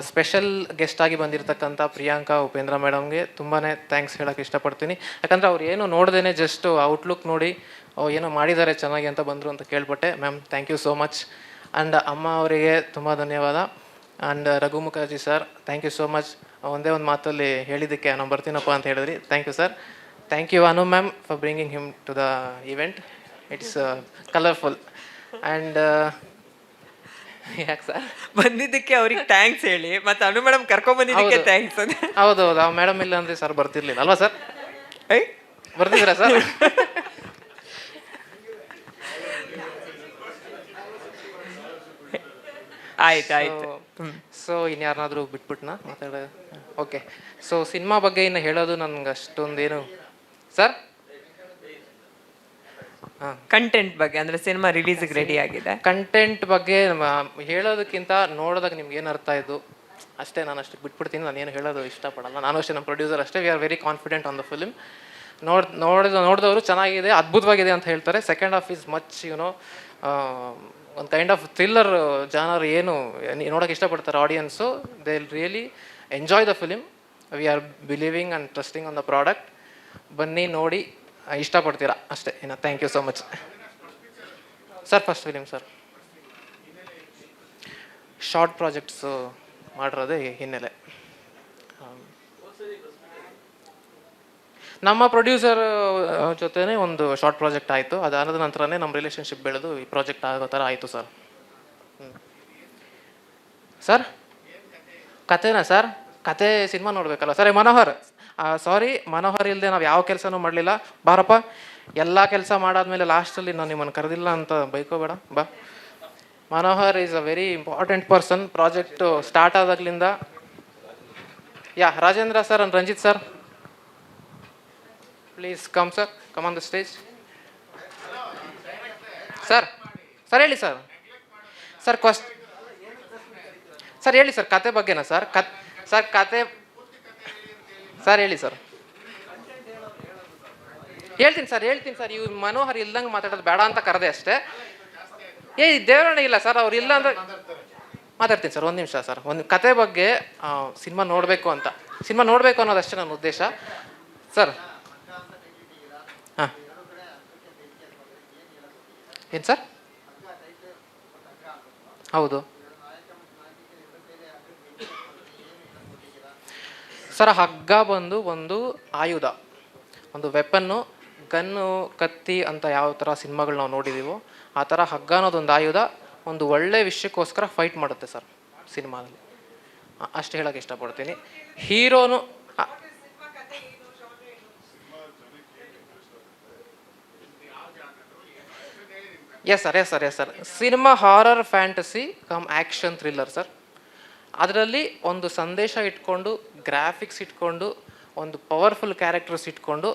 Special guest ಆಗಿ ಬಂದಿರತಕ್ಕಂಥ ಪ್ರಿಯಾಂಕಾ ಉಪೇಂದ್ರ ಮೇಡಮ್ಗೆ ತುಂಬಾ ಥ್ಯಾಂಕ್ಸ್ ಹೇಳೋಕ್ಕೆ ಇಷ್ಟಪಡ್ತೀನಿ. ಯಾಕಂದರೆ ಅವ್ರು ಏನು ನೋಡ್ದೇ ಜಸ್ಟ್ ಔಟ್ಲುಕ್ ನೋಡಿ ಏನೋ ಮಾಡಿದ್ದಾರೆ ಚೆನ್ನಾಗಿ ಅಂತ ಬಂದರು ಅಂತ ಕೇಳ್ಪಟ್ಟೆ. Ma'am thank you so much. And ಅಮ್ಮ ಅವರಿಗೆ ತುಂಬ ಧನ್ಯವಾದ. And Raghu Mukherjee sir thank you so much. ಒಂದೇ ಒಂದು ಮಾತಲ್ಲಿ ಹೇಳಿದ್ದಕ್ಕೆ ನಾನು ಬರ್ತೀನಪ್ಪ ಅಂತ ಹೇಳಿದ್ರಿ. Thank you sir. Thank you Anu ma'am for bringing him to the event. It's colourful. And ಯಾಕೆ ಸರ್ ಬಂದಿದ್ದಕ್ಕೆ ಅವ್ರಿಗೆ ಥ್ಯಾಂಕ್ಸ್ ಹೇಳಿ, ಮತ್ತೆ ಅನು ಮೇಡಮ್ ಕರ್ಕೊಂಡ್ಬಂದಿದ್ದಕ್ಕೆ ಥ್ಯಾಂಕ್ಸ್. ಹೌದು ಆ ಮೇಡಮ್ ಇಲ್ಲ ಅಂದರೆ ಸರ್ ಬರ್ತಿರ್ಲಿಲ್ಲ ಅಲ್ವಾ ಸರ್? ಬರ್ತಿದ್ದೀರಾ ಸರ್? ಆಯ್ತು. ಸೊ ಇನ್ಯಾರನ್ನಾದರೂ ಬಿಟ್ಬಿಟ್ನಾ ಮಾತಾಡೋದು? ಓಕೆ. ಸೊ ಸಿನಿಮಾ ಬಗ್ಗೆ ಇನ್ನು ಹೇಳೋದು ನನಗೆ ಅಷ್ಟೊಂದೇನು ಸರ್. ಕಂಟೆಂಟ್ ಬಗ್ಗೆ ಅಂದರೆ ಸಿನಿಮಾ ರಿಲೀಸಿಗೆ ರೆಡಿ ಆಗಿದೆ. ಕಂಟೆಂಟ್ ಬಗ್ಗೆ ಹೇಳೋದಕ್ಕಿಂತ ನೋಡೋದಾಗ ನಿಮ್ಗೆ ಏನು ಅರ್ಥ ಆಯಿತು ಅಷ್ಟೇ. ನಾನು ಅಷ್ಟಕ್ಕೆ ಬಿಟ್ಬಿಡ್ತೀನಿ. ನಾನು ಏನು ಹೇಳೋದು ಇಷ್ಟಪಡಲ್ಲ. ನಾನು ಅಷ್ಟೇ, ನಮ್ಮ ಪ್ರೊಡ್ಯೂಸರ್ ಅಷ್ಟೇ. We are very confident on the film. ನೋಡಿದವರು ಚೆನ್ನಾಗಿದೆ, ಅದ್ಭುತವಾಗಿದೆ ಅಂತ ಹೇಳ್ತಾರೆ. ಸೆಕೆಂಡ್ ಹಾಫ್ ಈಸ್ ಮಚ್ ಒಂದು ಕೈಂಡ್ ಆಫ್ ಥ್ರಿಲ್ಲರ್ ಜಾನರ್ ಏನು ನೋಡೋಕೆ ಇಷ್ಟಪಡ್ತಾರೆ audience. They will really enjoy the film. We are believing and trusting on the product. ಬನ್ನಿ ನೋಡಿ ಇಷ್ಟಪಡ್ತೀರಾ ಅಷ್ಟೇ. ಇನ್ನು thank you so much sir. First film sir, short projects ಮಾಡಿರೋದೇ ಹಿನ್ನೆಲೆ. ನಮ್ಮ ಪ್ರೊಡ್ಯೂಸರ್ ಜೊತೆನೇ ಒಂದು ಶಾರ್ಟ್ ಪ್ರಾಜೆಕ್ಟ್ ಆಯಿತು. ಅದಾದ ನಂತರನೇ ನಮ್ಮ ರಿಲೇಷನ್ಶಿಪ್ ಬೆಳೆದು ಈ ಪ್ರಾಜೆಕ್ಟ್ ಆಗೋ ಥರ ಆಯಿತು ಸರ್. ಸರ್ ಕತೆನಾ ಸರ್? ಕತೆ ಸಿನಿಮಾ ನೋಡಬೇಕಲ್ಲ ಸರ್. ಮನೋಹರ್ ಸಾರಿ, ಮನೋಹರ್ ಇಲ್ಲದೆ ನಾವು ಯಾವ ಕೆಲಸನೂ ಮಾಡಲಿಲ್ಲ. ಬಾರಪ್ಪ, ಎಲ್ಲ ಕೆಲಸ ಮಾಡಾದ್ಮೇಲೆ ಲಾಸ್ಟಲ್ಲಿ ನಾನು ನಿಮ್ಮನ್ನು ಕರೆದಿಲ್ಲ ಅಂತ ಬೈಕೋಬೇಡ. ಬಾ. Manohar is a very important person project start ಆದಾಗಲಿಂದ. Rajendra sir and Ranjith sir, please come sir, come on the stage. Sir ಹೇಳಿ ಸರ್. ಸರ್ ಹೇಳಿ ಸರ್, ಕತೆ ಬಗ್ಗೆನಾ ಸರ್? ಕತೆ ಸರ್ ಹೇಳಿ ಸರ್. ಹೇಳ್ತೀನಿ ಸರ್. ಇವ್ ಮನೋಹರ್ ಇಲ್ದಂಗೆ ಮಾತಾಡೋದು ಬೇಡ ಅಂತ ಕರೆದೆ ಅಷ್ಟೇ. ದೇವರಣ್ಣ ಇಲ್ಲ ಸರ್, ಅವ್ರು ಇಲ್ಲ ಅಂದ್ರೆ ಮಾತಾಡ್ತೀನಿ ಸರ್. ಒಂದು ನಿಮಿಷ ಸರ್. ಒಂದು ಕತೆ ಬಗ್ಗೆ ಸಿನಿಮಾ ನೋಡಬೇಕು ಅನ್ನೋದಷ್ಟೇ ನನ್ನ ಉದ್ದೇಶ ಸರ್. ಹಾಂ ಏನು ಸರ್? ಹೌದು ಸರ್. ಹಗ್ಗ ಬಂದು ಒಂದು ಆಯುಧ, ಒಂದು ವೆಪನ್ನು. ಗನ್ನು, ಕತ್ತಿ ಅಂತ ಯಾವ ಥರ ಸಿನಿಮಾಗಳು ನಾವು ನೋಡಿದ್ದೀವೋ ಆ ಥರ ಹಗ್ಗ ಅನ್ನೋದೊಂದು ಆಯುಧ ಒಂದು ಒಳ್ಳೆ ವಿಷಯಕ್ಕೋಸ್ಕರ ಫೈಟ್ ಮಾಡುತ್ತೆ ಸರ್ ಸಿನಿಮಾದಲ್ಲಿ. ಅಷ್ಟು ಹೇಳೋಕ್ಕೆ ಇಷ್ಟಪಡ್ತೀನಿ. ಹೀರೋನು yes sir. Cinema horror fantasy cum action thriller sir. ಅದರಲ್ಲಿ ಒಂದು ಸಂದೇಶ ಇಟ್ಕೊಂಡು, ಗ್ರಾಫಿಕ್ಸ್ ಇಟ್ಕೊಂಡು, ಒಂದು ಪವರ್ಫುಲ್ ಕ್ಯಾರೆಕ್ಟರ್ಸ್ ಇಟ್ಕೊಂಡು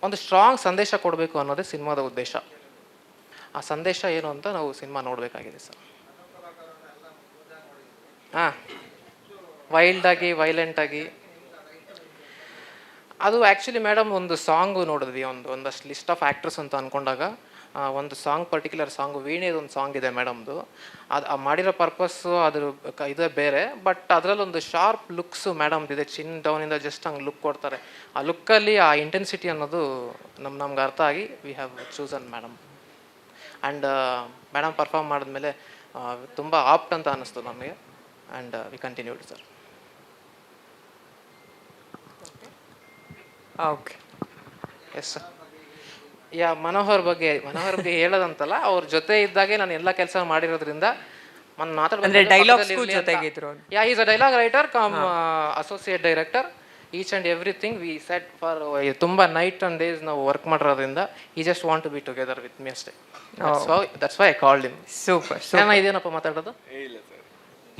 ಒಂದು ಸ್ಟ್ರಾಂಗ್ ಸಂದೇಶ ಕೊಡಬೇಕು ಅನ್ನೋದೇ ಸಿನಿಮಾದ ಉದ್ದೇಶ. ಆ ಸಂದೇಶ ಏನು ಅಂತ ನಾವು ಸಿನಿಮಾ ನೋಡಬೇಕಾಗಿದೆ ಸರ್. ವೈಲ್ಡಾಗಿ, ವೈಲೆಂಟಾಗಿ. ಅದು ಆ್ಯಕ್ಚುಲಿ ಮೇಡಮ್ ಒಂದು ಸಾಂಗು ನೋಡಿದ್ವಿ, ಒಂದಷ್ಟು ಲಿಸ್ಟ್ ಆಫ್ ಆ್ಯಕ್ಟ್ರಸ್ ಅಂತ ಅಂದ್ಕೊಂಡಾಗ ಒಂದು ಸಾಂಗ್, ಪರ್ಟಿಕ್ಯುಲರ್ ಸಾಂಗು, ವೀಣೆದೊಂದು ಸಾಂಗ್ ಇದೆ ಮೇಡಮ್ದು. ಅದು ಮಾಡಿರೋ ಪರ್ಪಸ್ಸು ಅದ್ರ ಇದೇ ಬೇರೆ. ಬಟ್ ಅದರಲ್ಲೊಂದು ಶಾರ್ಪ್ ಲುಕ್ಸು ಮೇಡಮ್ದಿದೆ. ಚಿನ್ ಡೌನಿಂದ ಜಸ್ಟ್ ಹಂಗೆ ಲುಕ್ ಕೊಡ್ತಾರೆ. ಆ ಲುಕ್ಕಲ್ಲಿ ಆ ಇಂಟೆನ್ಸಿಟಿ ಅನ್ನೋದು ನಮ್ಗೆ ಅರ್ಥ ಆಗಿ we have chosen madam. And madam perform ಮಾಡಿದ್ಮೇಲೆ ತುಂಬ ಆಪ್ಟ್ ಅಂತ ಅನ್ನಿಸ್ತು ನಮಗೆ. And we continued sir. Okay. Yes sir. Manohar ಬಗ್ಗೆ ಹೇಳೋದಂತಲ್ಲ, ಅವ್ರ ಜೊತೆ ಇದ್ದಾಗೆ ನಾನು ಎಲ್ಲ ಕೆಲಸ ಮಾಡಿರೋದ್ರಿಂದ is a dialogue writer come associate director. Each and everything we set for. ತುಂಬ ನೈಟ್ ಆ್ಯಂಡ್ ಡೇಸ್ ನಾವು ವರ್ಕ್ ಮಾಡಿರೋದ್ರಿಂದ ಈ just want to be together with me ಅಷ್ಟೇ. That's why I called him. Super. ಇದೇನಪ್ಪ ಮಾತಾಡೋದು?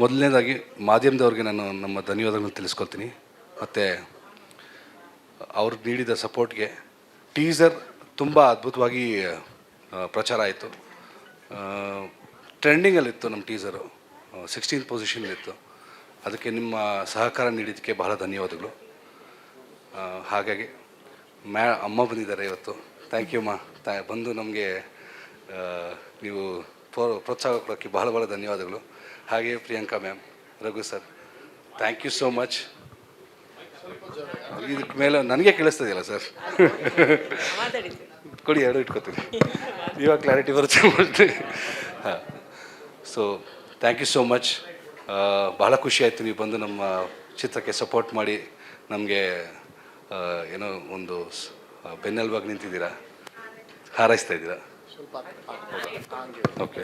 ಮೊದಲನೇದಾಗಿ ಮಾಧ್ಯಮದವ್ರಿಗೆ ನಾನು ನಮ್ಮ ಧನ್ಯವಾದಗಳನ್ನು ತಿಳಿಸ್ಕೊಳ್ತೀನಿ. ಮತ್ತು ಅವ್ರು ನೀಡಿದ ಸಪೋರ್ಟ್ಗೆ. ಟೀಸರ್ ತುಂಬ ಅದ್ಭುತವಾಗಿ ಪ್ರಚಾರ ಆಯಿತು. ಟ್ರೆಂಡಿಂಗಲ್ಲಿತ್ತು ನಮ್ಮ ಟೀಸರು. 16th ಪೊಸಿಷನಲ್ಲಿತ್ತು. ಅದಕ್ಕೆ ನಿಮ್ಮ ಸಹಕಾರ ನೀಡಿದ್ದಕ್ಕೆ ಬಹಳ ಧನ್ಯವಾದಗಳು. ಹಾಗಾಗಿ ಅಮ್ಮ ಬಂದಿದ್ದಾರೆ ಇವತ್ತು. ಥ್ಯಾಂಕ್ ಯು ಅಮ್ಮ. ಬಂದು ನಮಗೆ ನೀವು ಪ್ರೋತ್ಸಾಹ ಕೊಡೋಕ್ಕೆ ಬಹಳ ಧನ್ಯವಾದಗಳು. ಹಾಗೆ Priyanka ma'am, Raghu sir, thank you so much. ಇದಕ್ಕೆ ಮೇಲೆ ನನಗೆ ಕೇಳಿಸ್ತದೆಯಲ್ಲ ಸರ್. ಕೊಡಿ, ಎರಡು ಇಟ್ಕೊತೀನಿ, ಇವಾಗ ಕ್ಲಾರಿಟಿ ಬರುತ್ತೆ. ಹಾಂ, so thank you so much. ಬಹಳ ಖುಷಿ ಆಯಿತು ನೀವು ಬಂದು ನಮ್ಮ ಚಿತ್ರಕ್ಕೆ ಸಪೋರ್ಟ್ ಮಾಡಿ ನಮಗೆ ಏನೋ ಒಂದು ಬೆನ್ನೆಲುಬಾಗಿ ನಿಂತಿದ್ದೀರಾ, ಹಾರೈಸ್ತಾ ಇದ್ದೀರಾ. Okay,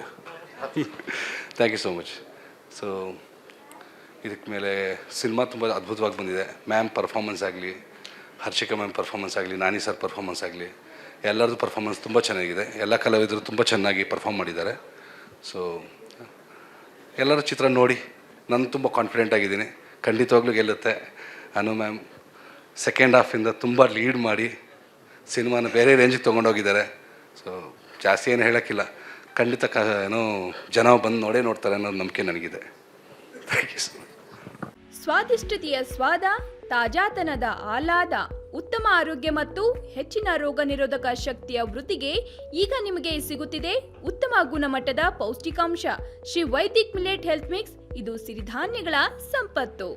thank you so much. So ಇದಕ್ಕೆ ಮೇಲೆ ಸಿನಿಮಾ ತುಂಬ ಅದ್ಭುತವಾಗಿ ಬಂದಿದೆ. ಮ್ಯಾಮ್ ಪರ್ಫಾರ್ಮೆನ್ಸ್ ಆಗಲಿ, ಹರ್ಷಿಕಾ ಮ್ಯಾಮ್ ಪರ್ಫಾರ್ಮೆನ್ಸ್ ಆಗಲಿ, ನಾನಿ ಸರ್ ಪರ್ಫಾರ್ಮೆನ್ಸ್ ಆಗಲಿ, ಎಲ್ಲರದ್ದು ಪರ್ಫಾರ್ಮೆನ್ಸ್ ತುಂಬ ಚೆನ್ನಾಗಿದೆ. ಎಲ್ಲ ಕಲಾವಿದರು ತುಂಬ ಚೆನ್ನಾಗಿ ಪರ್ಫಾರ್ಮ್ ಮಾಡಿದ್ದಾರೆ. ಸೊ ಎಲ್ಲರೂ ಚಿತ್ರ ನೋಡಿ, ನಾನು ತುಂಬ ಕಾನ್ಫಿಡೆಂಟ್ ಆಗಿದ್ದೀನಿ, ಖಂಡಿತವಾಗ್ಲೂ ಗೆಲ್ಲುತ್ತೆ. ಅನು ಮ್ಯಾಮ್ ಸೆಕೆಂಡ್ ಹಾಫಿಂದ ತುಂಬ ಲೀಡ್ ಮಾಡಿ ಸಿನಿಮಾನ ಬೇರೆ ರೇಂಜಿಗೆ ತೊಗೊಂಡೋಗಿದ್ದಾರೆ. ಸೊ ಜಾಸ್ತಿ ಏನು ಹೇಳೋಕ್ಕಿಲ್ಲ, ಖಂಡಿತ ಏನೋ ಜನ ಬಂದು ನೋಡ್ತಾರೆ ಅನ್ನೋದು ನಂಬಿಕೆ ನನಗಿದೆ. Thank you so much. ಸ್ವಾದಿಷ್ಟತೆಯ ಸ್ವಾದ, ತಾಜಾತನದ ಆಹ್ಲಾದ, ಉತ್ತಮ ಆರೋಗ್ಯ ಮತ್ತು ಹೆಚ್ಚಿನ ರೋಗ ನಿರೋಧಕ ಶಕ್ತಿಯ ವೃದ್ಧಿಗೆ ಈಗ ನಿಮಗೆ ಸಿಗುತ್ತಿದೆ ಉತ್ತಮ ಗುಣಮಟ್ಟದ ಪೌಷ್ಟಿಕಾಂಶ. Shri Vaidik millet health mix, ಇದು ಸಿರಿಧಾನ್ಯಗಳ ಸಂಪತ್ತು.